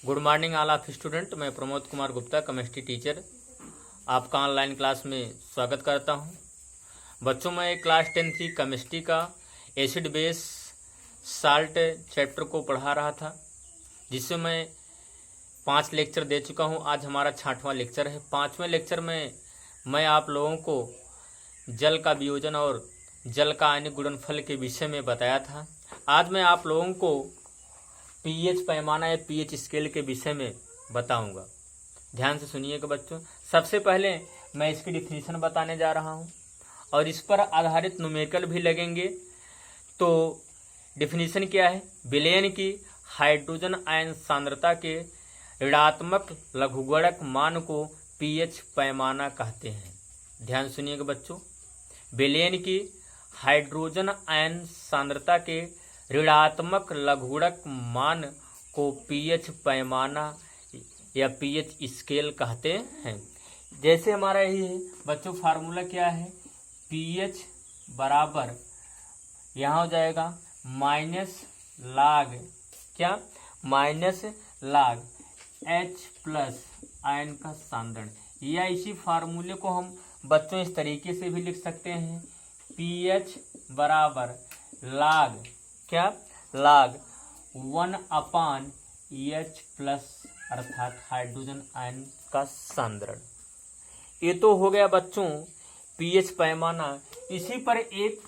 Good morning all of student. मैं Pramod Kumar Gupta, chemistry teacher, आपका online class में स्वागत करता हूं। बच्चों, मैं क्लास 10 की केमिस्ट्री का एसिड बेस साल्ट चैप्टर को पढ़ा रहा था, जिससे मैं 5 लेक्चर दे चुका हूं। आज हमारा 6वां लेक्चर है। 5वें लेक्चर में मैं आप लोगों को जल का वियोजन और जल का आयनिक गुणनफल के विषय में बताया था। आज मैं आप लोगों को पीएच पैमाना या पीएच स्केल के विषय में बताऊंगा। ध्यान से सुनिएगा बच्चों। सबसे पहले मैं इसकी डिफिनीशन बताने जा रहा हूं और इस पर आधारित न्यूमेरिकल भी लगेंगे। तो डिफिनीशन क्या है? विलयन की हाइड्रोजन आयन सांद्रता के ऋणात्मक लघुगणक मान को पीएच पैमाना कहते हैं। ध्यान सुनिएगा बच्चों। विलयन की हाइड्रोजन आयन सांद्रता के ऋणात्मक लघुगणक मान को पीएच पैमाना या पीएच स्केल कहते हैं। जैसे हमारा यही है बच्चों, फार्मूला क्या है? पीएच बराबर यहाँ हो जाएगा माइनस लाग एच प्लस आयन का सांद्रण। या इसी फार्मूले को हम बच्चों इस तरीके से भी लिख सकते हैं, पीएच बराबर लाग 1/H प्लस अर्थात हाइड्रोजन आयन का सांद्रण। ये तो हो गया बच्चों पीएच पैमाना। इसी पर एक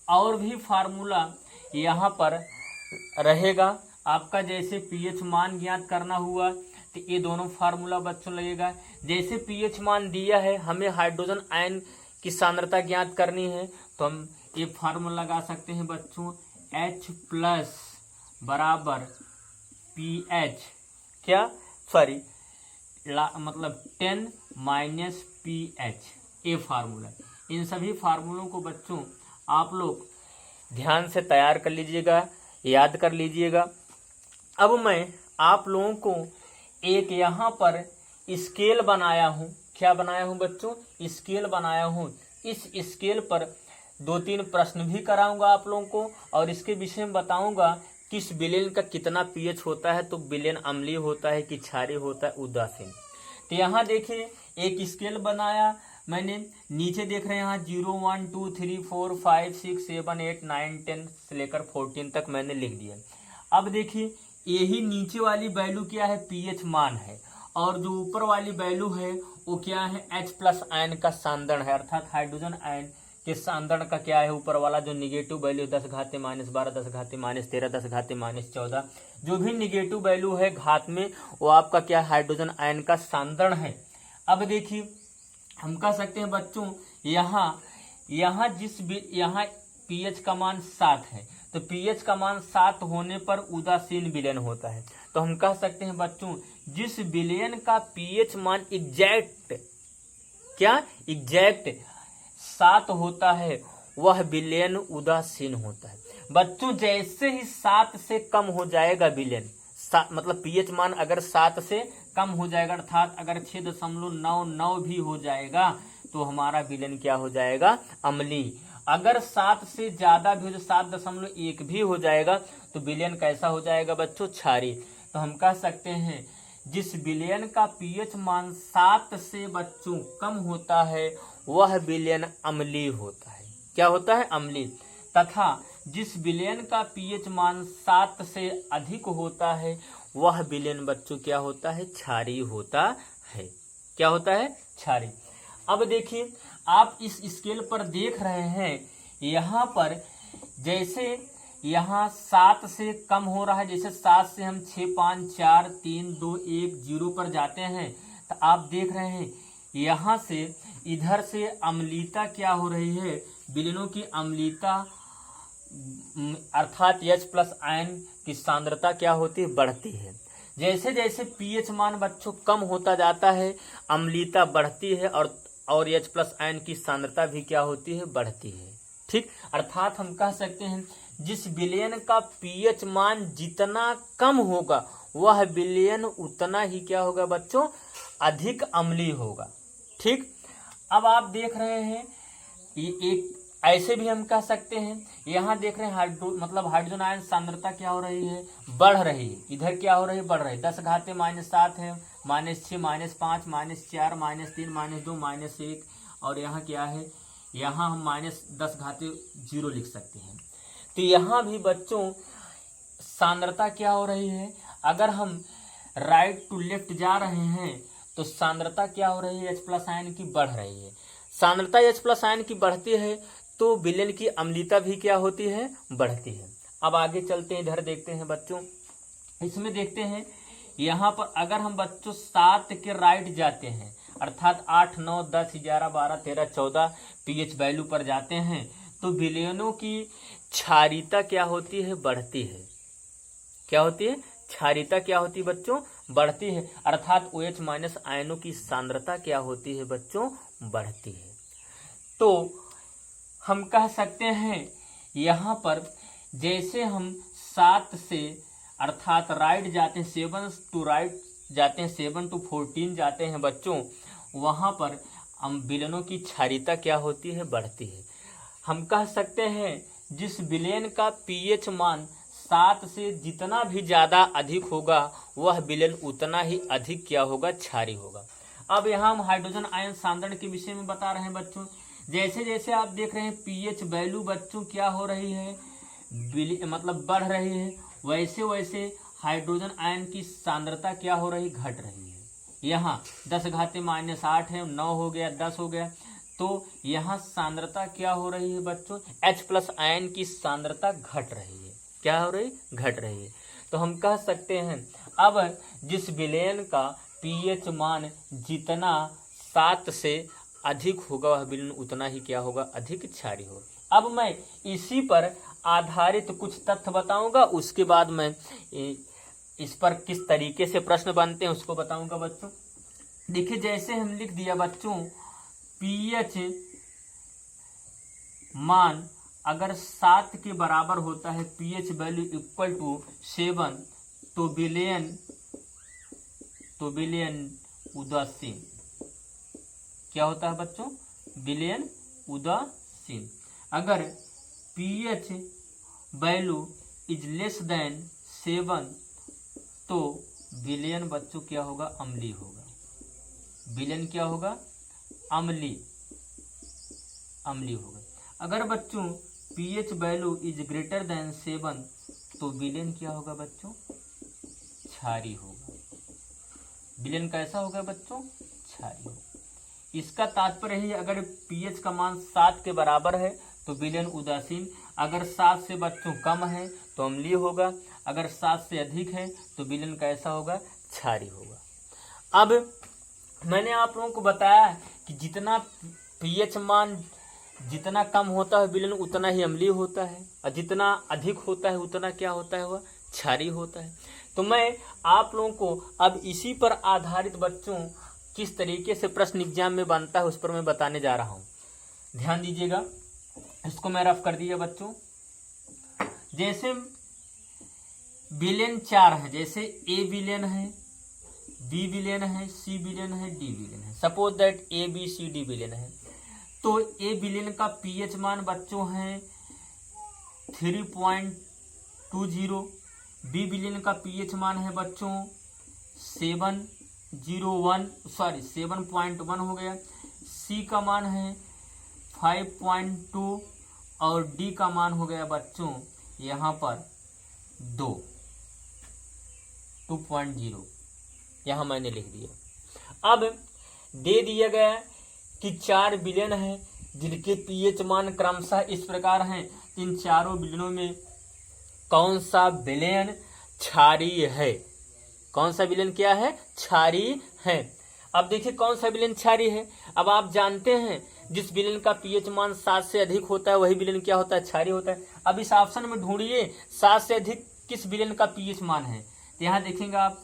और भी फार्मूला यहाँ पर रहेगा आपका। जैसे पीएच मान ज्ञात करना हुआ तो ये दोनों फार्मूला बच्चों लगेगा। जैसे पीएच मान दिया है, हमें हाइड्रोजन आयन की सांद्रता ज्ञात करनी है, तो हम ये फार्मूला लगा सकते हैं बच्चों, H प्लस बराबर पीएच 10 माइनस पीएच। ये फार्मूला। इन सभी फार्मूलों को बच्चों आप लोग ध्यान से तैयार कर लीजिएगा, याद कर लीजिएगा। अब मैं आप लोगों को एक यहाँ पर स्केल बनाया हूँ। क्या बनाया हूँ बच्चों? स्केल बनाया हूँ। इस स्केल पर 2-3 प्रश्न भी कराऊंगा आप लोगों को और इसके विषय में बताऊंगा किस विलयन का कितना पीएच होता है। तो विलयन अम्लीय होता है कि क्षारीय होता है, उदासीन। तो यहाँ देखिए एक स्केल बनाया मैंने। नीचे देख रहे हैं यहाँ 0 1 2 3 4 5 6 7 8 9 10 से लेकर 14 तक मैंने लिख दिया। अब देखिए यही नीचे वाली वैल्यू क्या है? पीएच मान है। और जो ऊपर वाली वैल्यू है वो क्या है? H प्लस आयन का सांद्रण है, अर्थात हाइड्रोजन आयन के सांद्रण का क्या है? ऊपर वाला जो निगेटिव वैल्यू 10 घाते -12 10 घाते -13 10 घाते -14 जो भी निगेटिव वैल्यू है घात में, वो आपका क्या? हाइड्रोजन आयन का सांद्रण है। अब देखिए हम कह सकते हैं बच्चों यहाँ पीएच का मान 7 है, तो पीएच का मान 7 होने पर उदासीन विलयन होता है। तो हम कह सकते हैं बच्चों जिस विलयन का पीएच मान एग्जैक्ट 7 होता है वह विलयन उदासीन होता है। बच्चों जैसे ही 7 से कम हो जाएगा विलयन, मतलब पीएच मान अगर 7 से कम हो जाएगा, अर्थात अगर 6.99 भी हो जाएगा तो हमारा विलयन क्या हो जाएगा? अम्लीय। अगर 7 से ज्यादा भी हो, 7.1 भी हो जाएगा तो विलयन कैसा हो जाएगा बच्चों? क्षारीय। तो हम कह सकते हैं जिस विलयन का पीएच मान 7 से बच्चों कम होता है वह विलयन अम्लीय होता है। क्या होता है? अम्लीय। तथा जिस विलयन का पीएच मान 7 से अधिक होता है वह विलयन बच्चों क्या होता है? क्षारीय होता है। क्या होता है? क्षारीय। अब देखिए आप इस स्केल पर देख रहे हैं, यहाँ पर जैसे यहाँ 7 से कम हो रहा है, जैसे 7 से हम 6 5 4 3 2 1 0 पर जाते हैं, तो आप देख रहे हैं यहाँ से इधर से अम्लीयता क्या हो रही है? विलयनों की अम्लीयता अर्थात H प्लस आयन की सांद्रता क्या होती है? बढ़ती है। जैसे जैसे पीएच मान बच्चों कम होता जाता है अम्लीयता बढ़ती है और H प्लस आयन की सांद्रता भी क्या होती है? बढ़ती है। ठीक, अर्थात हम कह सकते हैं जिस विलयन का पीएच मान जितना कम होगा वह विलयन उतना ही क्या होगा बच्चों? अधिक अम्लीय होगा। ठीक, अब आप देख रहे हैं ये एक ऐसे भी हम कह सकते हैं, यहाँ देख रहे हैं हाइड्रोजन आयन सांद्रता क्या हो रही है, बढ़ रही है। इधर क्या हो रही है, बढ़ रही है। 10 घाते -7 है, -6 -5 -4 -3 -2 -1, और यहाँ क्या है, यहाँ हम -10 घाते 0 लिख सकते हैं। तो यहाँ भी बच्चों सांद्रता क्या हो रही है, अगर हम राइट टू लेफ्ट जा रहे हैं तो सांद्रता क्या हो रही है, H+ आयन की बढ़ रही है। सांद्रता H+ आयन की बढ़ती है तो विलयन की अम्लीयता भी क्या होती है, बढ़ती है। अब आगे चलते हैं, इधर देखते हैं बच्चों, इसमें देखते हैं यहाँ पर अगर हम बच्चों 7 के राइट जाते हैं, अर्थात 8 9 10 11 12 13 14 pH वैल्यू पर जाते हैं, तो विलयनों की क्षारीयता क्या होती है, बढ़ती है। क्या होती है, क्षारीयता क्या होती है बच्चों, बढ़ती है। अर्थात OH- आयनों की सांद्रता क्या होती है बच्चों, बढ़ती है। तो हम कह सकते हैं यहाँ पर जैसे हम 7 से अर्थात राइट जाते हैं, 7 टू राइट जाते हैं, 7 to 14 जाते हैं बच्चों, वहाँ पर हम विलयनों की क्षारीयता क्या होती है, बढ़ती है। हम कह सकते हैं जिस विलयन का pH मान 7 से जितना भी ज़्यादा अधिक होगा वह विलयन उतना ही अधिक क्या होगा, क्षारीय होगा। अब यहाँ हम हाइड्रोजन आयन सांद्रण के विषय में बता रहे हैं बच्चों। जैसे जैसे आप देख रहे हैं pH वैल्यू बच्चों क्या हो रही है, मतलब बढ़ रही है, वैसे वैसे हाइड्रोजन आयन की सांद्रता क्या हो रही, घट रही है। यहाँ 10 घाते -8 है, 9 हो गया, 10 हो गया, तो यहाँ सांद्रता क्या हो रही है बच्चों, H+ आयन की सांद्रता घट रही है। क्या हो रही, घट रही है। तो हम कह सकते हैं अब जिस विलयन का pH मान जितना 7 से अधिक होगा वह विलयन उतना ही क्या होगा, अधिक क्षारीय होगा। अब मैं इसी पर आधारित कुछ तथ्य बताऊंगा, उसके बाद मैं इस पर किस तरीके से प्रश्न बनते हैं उसको बताऊंगा बच्चों। देखिए जैसे हम लिख दिया बच्चों, pH मान अगर 7 के बराबर होता है, pH वैल्यू इक्वल टू 7, तो विलयन उदासीन क्या होता है बच्चों, विलयन उदासीन। अगर pH value is less than 7 तो विलयन बच्चों क्या होगा, अम्लीय होगा। विलयन क्या होगा, अम्लीय होगा। अगर बच्चों pH value is greater than 7 तो विलयन क्या होगा बच्चों, क्षारीय होगा। विलयन कैसा होगा बच्चों, क्षारीय होगा। इसका तात्पर्य है अगर pH का मान 7 के बराबर है तो विलयन उदासीन, अगर 7 से बच्चों कम है तो अम्लीय होगा, अगर 7 से अधिक है तो विलयन कैसा होगा, क्षारीय होगा। अब मैंने आप लोगों को बताया कि जितना pH मान जितना कम होता है विलयन उतना ही अम्लीय होता है, और जितना अधिक होता है उतना क्या होता है, वह क्षारीय होता है। तो मैं आप लोगों को अब इसी पर आधारित बच्चों किस तरीके से प्रश्न एग्जाम में बनता है उस पर मैं बताने जा रहा हूँ। ध्यान दीजिएगा, इसको मैं रफ कर दिया बच्चों। जैसे विलयन 4 है, जैसे A विलयन है, B विलयन है, C विलयन है, D विलयन है। Suppose that A B C D विलयन है, तो A विलयन का pH मान बच्चों है 3.20, B विलयन का pH मान है बच्चों 7.1 हो गया, C का मान है 5.2 और D का मान हो गया बच्चों यहाँ पर 2.0, यहाँ मैंने लिख दिया। अब दे दिया गया कि 4 विलयन है जिनके pH मान क्रमशः इस प्रकार हैं, इन चारों विलयनों में कौन सा विलयन क्षारीय है, कौन सा विलयन क्या है, क्षारीय है। अब देखिए कौन सा विलयन क्षारीय है। अब आप जानते हैं जिस विलयन का pH मान 7 से अधिक होता है वही विलयन क्या होता है, क्षारीय होता है। अब इस ऑप्शन में ढूंढिए 7 से अधिक किस विलयन का pH मान है। तो यहाँ देखेंगे आप,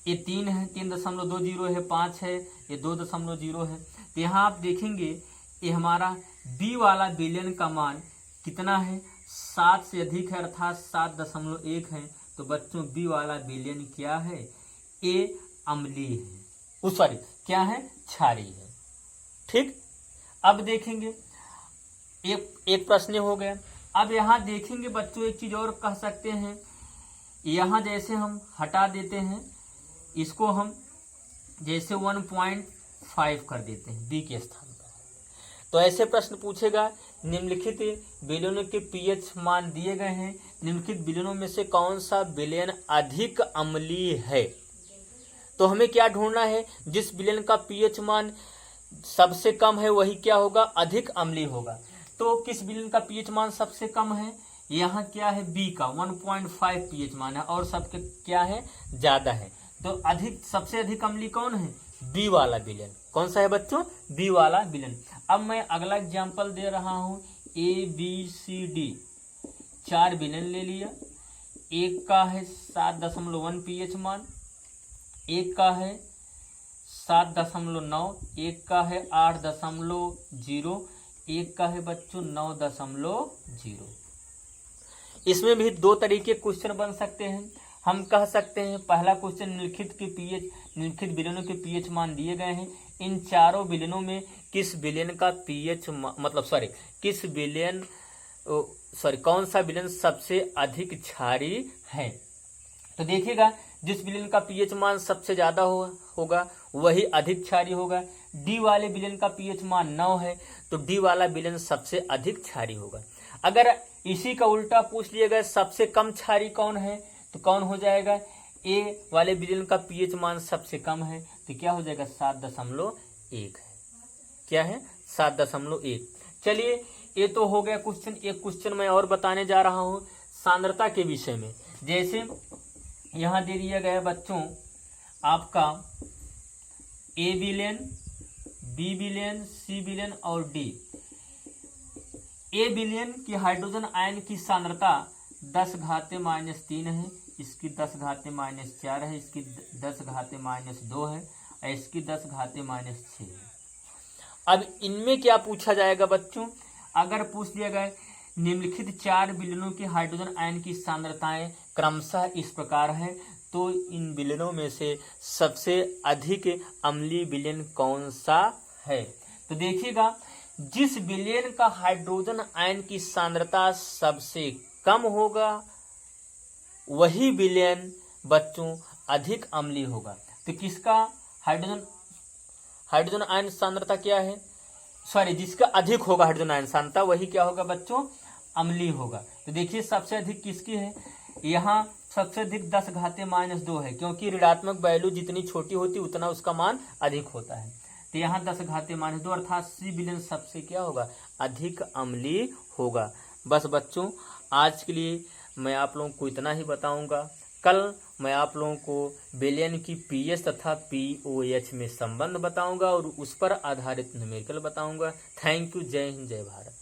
ये 3 है, 3.20 है, 5 है, ये 2.0 है। तो यहाँ आप देखेंगे ये हमारा बी वाला विलयन का मान कितना है, 7 से अधिक है अर्थात 7.1 है। तो बच्चों बी वाला विलयन क्या है, ए अम्लीय है, सॉरी क्या है, क्षारीय है। ठीक, अब देखेंगे एक प्रश्न हो गया। अब यहाँ देखेंगे बच्चों, एक चीज और कह सकते हैं, यहाँ जैसे हम हटा देते हैं इसको, हम जैसे 1.5 कर देते हैं बी के स्थान पर, तो ऐसे प्रश्न पूछेगा, निम्नलिखित विलयनों के पीएच मान दिए गए हैं, निम्नलिखित विलयनों में से कौन सा विलयन अधिक अम्लीय है। तो हमें क्या ढूंढना है, जिस विलयन का पीएच मान सबसे कम है वही क्या होगा, अधिक अम्लीय होगा। तो किस विलयन का पीएच मान सबसे कम है, यहाँ क्या है, बी का 1.5 पीएच मान है, और सबके क्या है, ज्यादा है। तो सबसे अधिक अम्लीय कौन है, बी वाला विलयन। कौन सा है बच्चों, बी वाला विलयन। अब मैं अगला एग्जांपल दे रहा हूं, ABCD 4 विलयन ले लिया, एक का है 7.1 पीएच मान, एक का है 7.9, एक का है 8.0, एक का है बच्चों 9.0। इसमें भी दो तरीके क्वेश्चन बन सकते हैं। हम कह सकते हैं पहला क्वेश्चन, निम्नलिखित विलयनों के पीएच मान दिए गए हैं, इन चारों विलयनों में किस विलयन का पीएच कौन सा विलयन सबसे अधिक क्षारीय है। तो देखिएगा, जिस विलयन का पीएच मान सबसे ज्यादा होगा वही अधिक क्षारीय होगा। डी वाले विलयन का पीएच मान 9 है, तो डी वाला विलयन सबसे अधिक क्षारीय होगा। अगर इसी का उल्टा पूछ लिया गया, सबसे कम क्षारीय कौन है, तो कौन हो जाएगा, ए वाले विलयन का पीएच मान सबसे कम है, तो क्या हो जाएगा, 7.1 है। क्या है, 7.1। चलिए, ये तो हो गया क्वेश्चन। एक क्वेश्चन मैं और बताने जा रहा हूं सांद्रता के विषय में। जैसे यहां दे दिया गया बच्चों आपका ए विलयन, बी विलयन, सी विलयन और डी। ए विलयन की हाइड्रोजन आयन की सांद्रता 10⁻³ है, इसकी 10⁻⁴ है, इसकी 10⁻² है, और इसकी 10⁻6 है। अब इनमें क्या पूछा जाएगा बच्चों, अगर पूछ लिया गया निम्नलिखित 4 विलयनों की हाइड्रोजन आयन की सांद्रताएं क्रमशः इस प्रकार है, तो इन विलयनों में से सबसे अधिक अम्लीय विलयन कौन सा है। तो देखिएगा, जिस विलयन का हाइड्रोजन आयन की सांद्रता सबसे कम होगा वही विलयन बच्चों अधिक अम्लीय होगा। तो किसका हाइड्रोजन आयन सांद्रता क्या है, जिसका अधिक होगा हाइड्रोजन आयन सांद्रता वही क्या होगा बच्चों, अम्लीय होगा। तो देखिए सबसे अधिक किसकी है, यहाँ सबसे अधिक 10⁻² है, क्योंकि ऋणात्मक वैल्यू जितनी छोटी होती उतना उसका मान अधिक होता है। तो यहाँ 10⁻², अर्थात सी विलयन सबसे क्या होगा, अधिक अम्लीय होगा। बस बच्चों, आज के लिए मैं आप लोगों को इतना ही बताऊंगा। कल मैं आप लोगों को विलयन की पीएच तथा पीओएच में संबंध बताऊंगा और उस पर आधारित न्यूमेरिकल बताऊंगा। Thank you. जय हिंद, जय भारत।